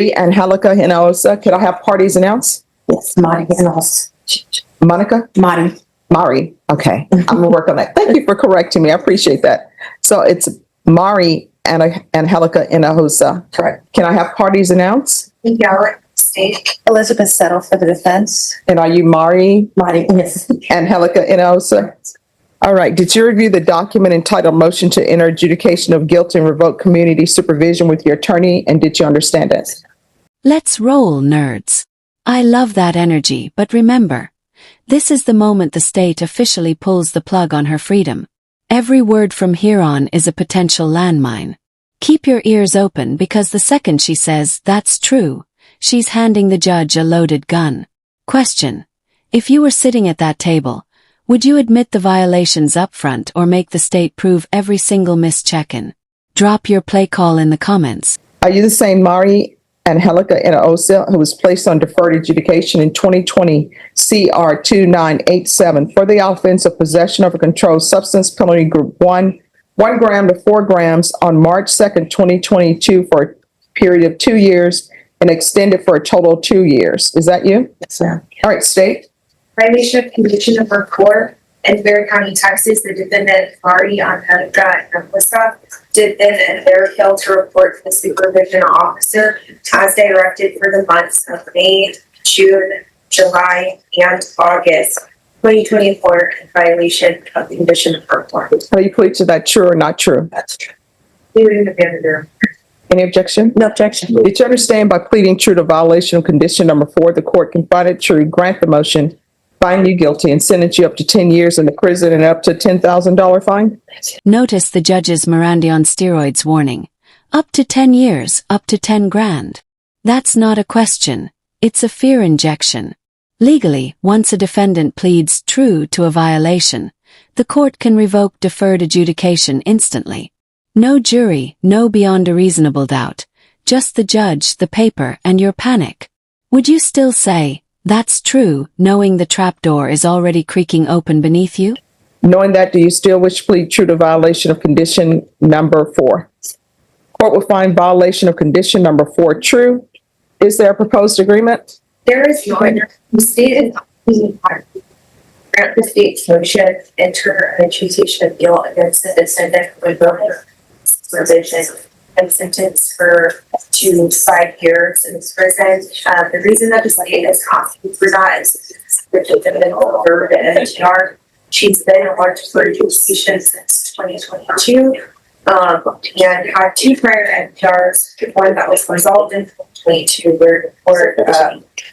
Angelica Hinojosa. Could I have parties announced? Yes, Mari Hinojosa. Monica? Mari. Okay. I'm going to work on that. Thank you for correcting me. I appreciate that. So it's Mari and Angelica Hinojosa. Correct. Can I have parties announced? Elizabeth Settle for the defense. And are you Mari? Yes. Angelica Hinojosa? All right. Did you review the document entitled Motion to Enter Adjudication of Guilt and Revoke Community Supervision with your attorney? And did you understand it? Let's roll, nerds. I love that energy, but remember, this is the moment the state officially pulls the plug on her freedom. Every word from here on is a potential landmine. Keep your ears open because the second she says, "That's true," she's handing the judge a loaded gun. Question: if you were sitting at that table, would you admit the violations up front or make the state prove every single missed check-in? Drop your play call in the comments. Are you the same Mari Angelica Hinojosa who was placed on deferred adjudication in 2020 CR 2987 for the offense of possession of a controlled substance, penalty group 1 gram to 4 grams on March 2nd, 2022 for a period of 2 years and extended for a total of 2 years? Is that you? Yes, ma'am. All right, state. Violation of condition number 4 in Bexar County, Texas. The defendant, Mari Angelica Hinojosa, did then and there fail to report to the supervision officer as directed for the months of May, June, July, and August 2024 in violation of condition number 4. Are you plead to that true or not true? That's true. Any objection? No objection. Did you understand by pleading true to violation of condition number 4, the court can find it true, grant the motion, find you guilty, and sentence you up to 10 years in the prison and up to $10,000 fine? Notice the judge's Miranda on steroids warning. Up to 10 years, up to 10 grand. That's not a question. It's a fear injection. Legally, once a defendant pleads true to a violation, the court can revoke deferred adjudication instantly. No jury, no beyond a reasonable doubt. Just the judge, the paper, and your panic. Would you still say, "That's true," knowing the trapdoor is already creaking open beneath you? Knowing that, do you still wish to plead true to violation of condition number 4? Court will find violation of condition number 4 true. Is there a proposed agreement? There is one. The state is grant the state's motion, enter an adjudication of guilt against the defendant with supervision and sentence for 2 to 5 years in prison. The reason that the state is asking for that is the defendant over the NHR. She's been in large deferred adjudication since 2022 and had 2 prior NHRs, one that was resolved in 2022 where the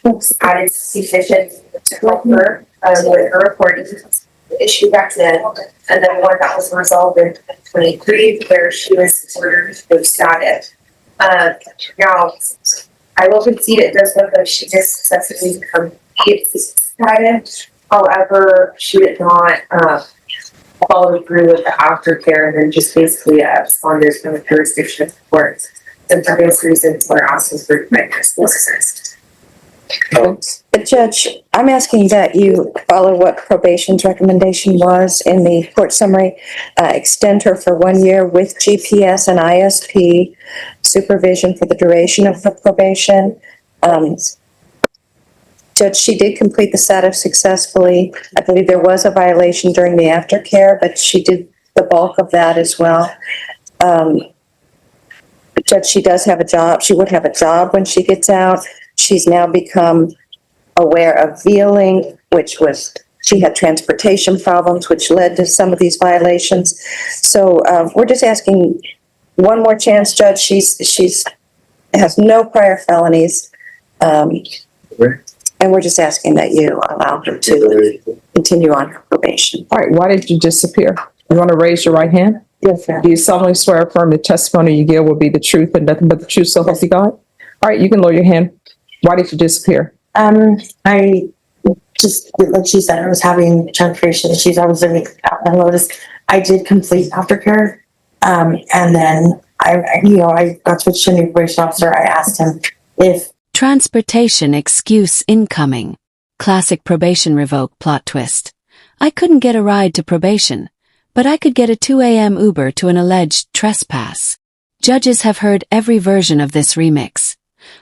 court added sufficient to help her with her reporting issue back then, and then one that was resolved in 2023 where she was ordered to status. Now, I will concede it does look like she just successfully became status. However, she did not follow through with the aftercare and then just basically responded from the jurisdiction of the court. And for those reasons, we're asking for witness. But Judge, I'm asking that you follow what probation's recommendation was in the court summary. Extend her for 1 year with GPS and ISP supervision for the duration of the probation. Judge, she did complete the status successfully. I believe there was a violation during the aftercare, but she did the bulk of that as well. Judge, she does have a job. She would have a job when she gets out. She's now become aware of vealing, which was, she had transportation problems, which led to some of these violations. So we're just asking one more chance, Judge. She's has no prior felonies. And we're just asking that you allow her to continue on her probation. All right, why did you disappear? You want to raise your right hand? Yes, ma'am. Do you solemnly swear or affirm the testimony you give will be the truth and nothing but the truth, so help you God? All right, you can lower your hand. Why did you disappear? I just, like she said, I was having transportation issues. I was living out in Lotus. I did complete aftercare. And then I got switched to a new probation officer. I asked him if Transportation excuse incoming. Classic probation revoke plot twist. I couldn't get a ride to probation, but I could get a 2 a.m. Uber to an alleged trespass. Judges have heard every version of this remix.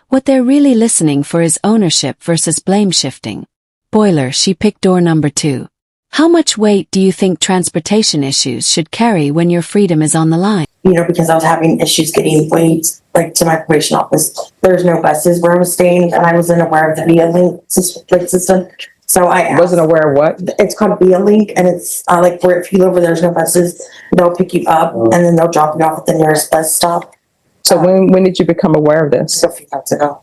What they're really listening for is ownership versus blame shifting. Boiler, she picked door number 2. How much weight do you think transportation issues should carry when your freedom is on the line? You know, because I was having issues getting weight, like to my probation office. There's no buses where I was staying, and I wasn't aware of the Via Link system. So I asked, Wasn't aware of what? it's called Via Link, and it's like where if you live where there's no buses, they'll pick you up and then they'll drop you off at the nearest bus stop. So when did you become aware of this? So a few months ago.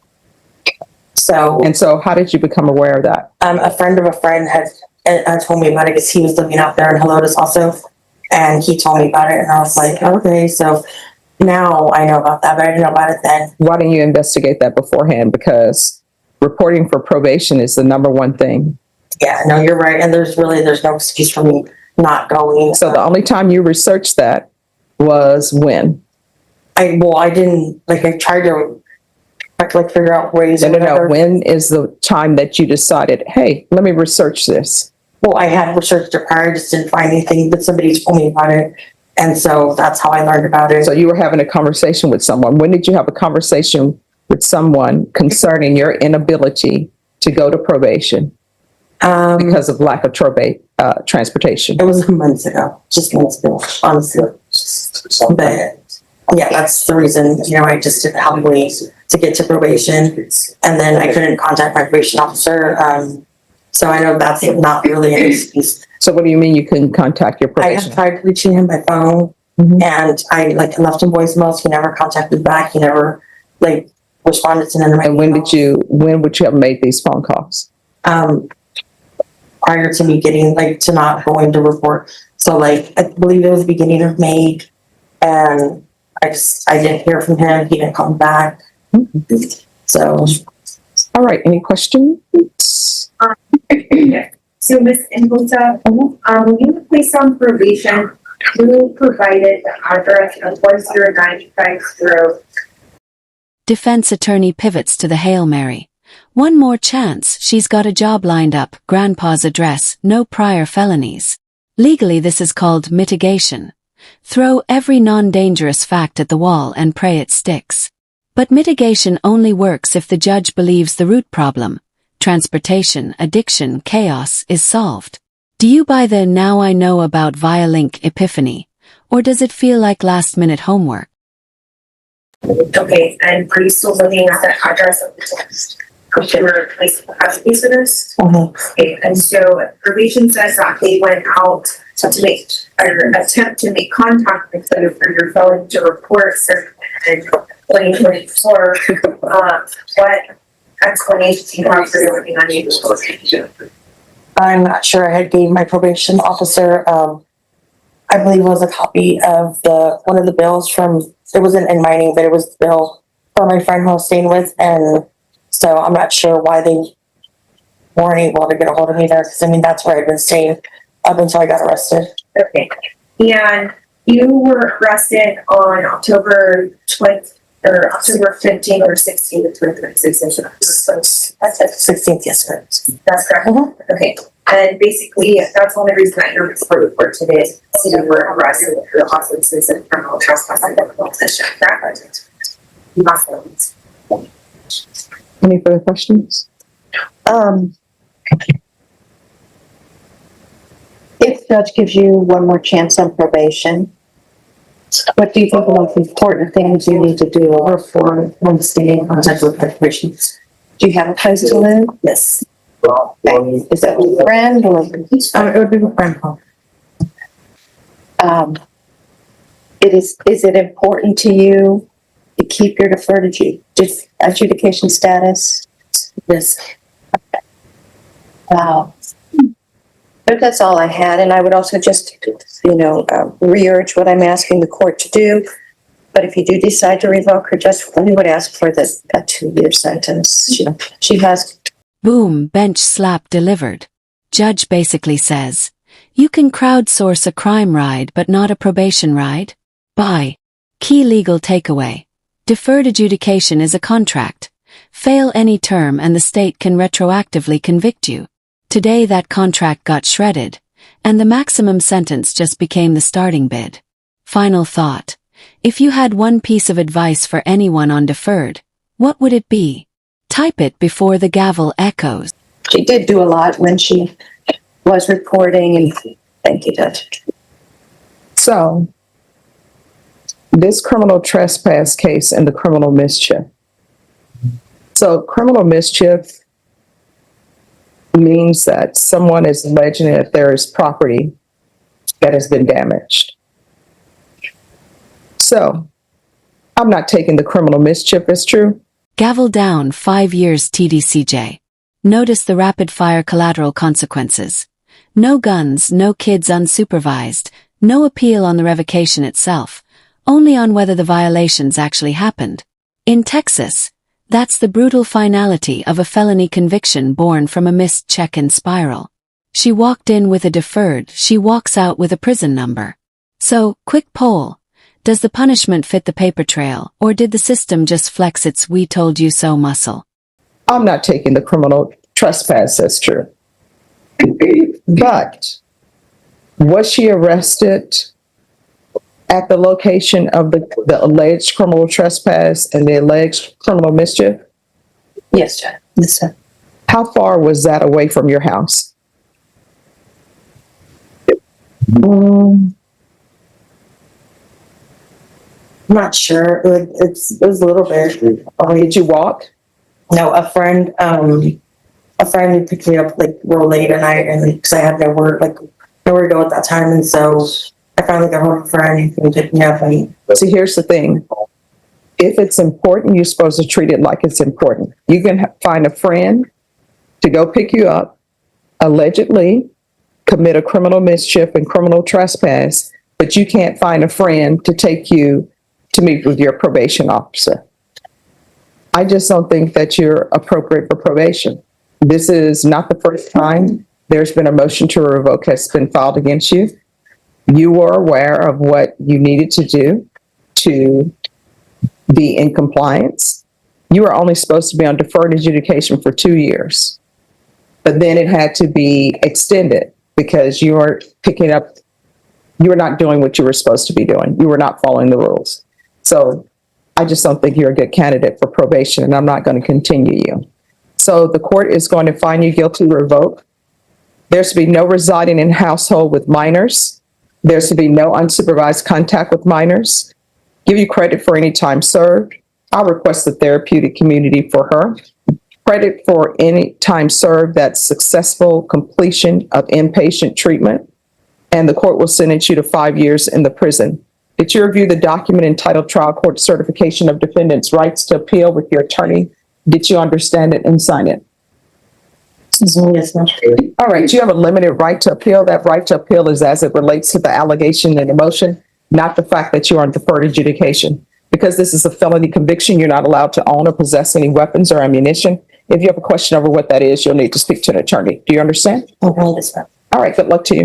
So, And so how did you become aware of that? a friend of a friend had told me about it because he was living out there in Helotes also, and he told me about it, and I was like, okay, so now I know about that, but I didn't know about it then. Why didn't you investigate that beforehand? Because reporting for probation is the number one thing. Yeah, no, you're right, and there's no excuse for me not going. So the only time you researched that was when? I didn't, like, I tried to figure out ways. No. When is the time that you decided, hey, let me research this? Well, I had researched it prior, just didn't find anything, but somebody told me about it. And so that's how I learned about it. So you were having a conversation with someone. When did you have a conversation with someone concerning your inability to go to probation because of lack of transportation? It was months ago, just months ago, honestly. But yeah, that's the reason, I just didn't have a way to get to probation. And then I couldn't contact my probation officer. So I know that's not really an excuse. So what do you mean you couldn't contact your I probation? have tried reaching him by phone, and I left him voicemails. He never contacted back. He never responded to none of my And when would you have made these phone calls? Prior to me getting to not going to report. So I believe it was the beginning of May, and I didn't hear from him. He didn't come back. So, all right. Any questions? So Ms. Inglesa, when you were placed on probation, who provided the address of 10950? Defense attorney pivots to the Hail Mary. One more chance, she's got a job lined up, grandpa's address, no prior felonies. Legally this is called mitigation. Throw every non-dangerous fact at the wall and pray it sticks. But mitigation only works if the judge believes the root problem, transportation, addiction, chaos, is solved. Do you buy the now I know about Via Link epiphany, or does it feel like last-minute homework? Okay, and are you still living at the address of the computer place as visitors? Okay, and so probation says that they went out to make or attempt to make contact with you for your failing to report in 2024. What explanation do you have for working on you? I'm not sure. I had gave my probation officer, I believe it was a copy of one of the bills from, it wasn't in my name, but it was the bill for my friend who I was staying with. And so I'm not sure why they weren't able to get a hold of me there. Cause that's where I'd been staying up until I got arrested. Okay. And you were arrested on October 20th or October 15th or 16th of 2026. That's it. 16th, yes, sir. That's correct. Okay. And basically, that's the only reason that you're before the court today. So you were arrested for the offenses and criminal trespass and criminal possession. Correct? Any further questions? If the judge gives you one more chance on probation, what do you think the most important things you need to do or for when staying in contact with the probation? Do you have a place to live? Yes. Is that with a friend or? It would be with grandpa. Is it important to you to keep your deferred adjudication status? Yes. Wow. But that's all I had, and I would also just, re-urge what I'm asking the court to do. But if you do decide to revoke her, we would ask for a 2-year sentence. She has. Boom, bench slap delivered. Judge basically says, you can crowdsource a crime ride but not a probation ride? Bye. Key legal takeaway. Deferred adjudication is a contract. Fail any term and the state can retroactively convict you. Today that contract got shredded, and the maximum sentence just became the starting bid. Final thought. If you had one piece of advice for anyone on deferred, What would it be? Type it before the gavel echoes. She did do a lot when she was reporting, and thank you, Judge. So, this criminal trespass case and the criminal mischief. So, criminal mischief means that someone is alleging that there is property that has been damaged. So, I'm not taking the criminal mischief as true. Gavel down 5 years TDCJ. Notice the rapid-fire collateral consequences. No guns, no kids unsupervised, no appeal on the revocation itself, only on whether the violations actually happened. In Texas, that's the brutal finality of a felony conviction born from a missed check-in spiral. She walked in with a deferred, she walks out with a prison number. So, quick poll. Does the punishment fit the paper trail, or did the system just flex its "we told you so" muscle? I'm not taking the criminal trespass as true. But was she arrested at the location of the alleged criminal trespass and the alleged criminal mischief? Yes, Judge. Yes, sir. How far was that away from your house? I'm not sure. It was a little bit. Did you walk? No, a friend picked me up like real late at night, and because I had nowhere to go at that time, and so I finally got home with a friend who picked me up. And See, here's the thing. If it's important, you're supposed to treat it like it's important. You can find a friend to go pick you up, allegedly commit a criminal mischief and criminal trespass, but you can't find a friend to take you to meet with your probation officer. I just don't think that you're appropriate for probation. This is not the first time there's been a motion to revoke has been filed against you. You were aware of what you needed to do to be in compliance. You were only supposed to be on deferred adjudication for 2 years, but then it had to be extended because you were not doing what you were supposed to be doing. You were not following the rules. So I just don't think you're a good candidate for probation, and I'm not going to continue you. So the court is going to find you guilty, revoke. There's to be no residing in household with minors. There's to be no unsupervised contact with minors. Give you credit for any time served. I'll request the therapeutic community for her. Credit for any time served that's successful completion of inpatient treatment. And the court will sentence you to 5 years in the prison. Did you review the document entitled Trial Court Certification of Defendant's Rights to Appeal with your attorney? Did you understand it and sign it? yes, ma'am. All right, you have a limited right to appeal. That right to appeal is as it relates to the allegation and the motion, not the fact that you are on deferred adjudication. Because this is a felony conviction, you're not allowed to own or possess any weapons or ammunition. If you have a question over what that is, you'll need to speak to an attorney. Do you understand? Okay, yes, ma'am. All right, good luck to you.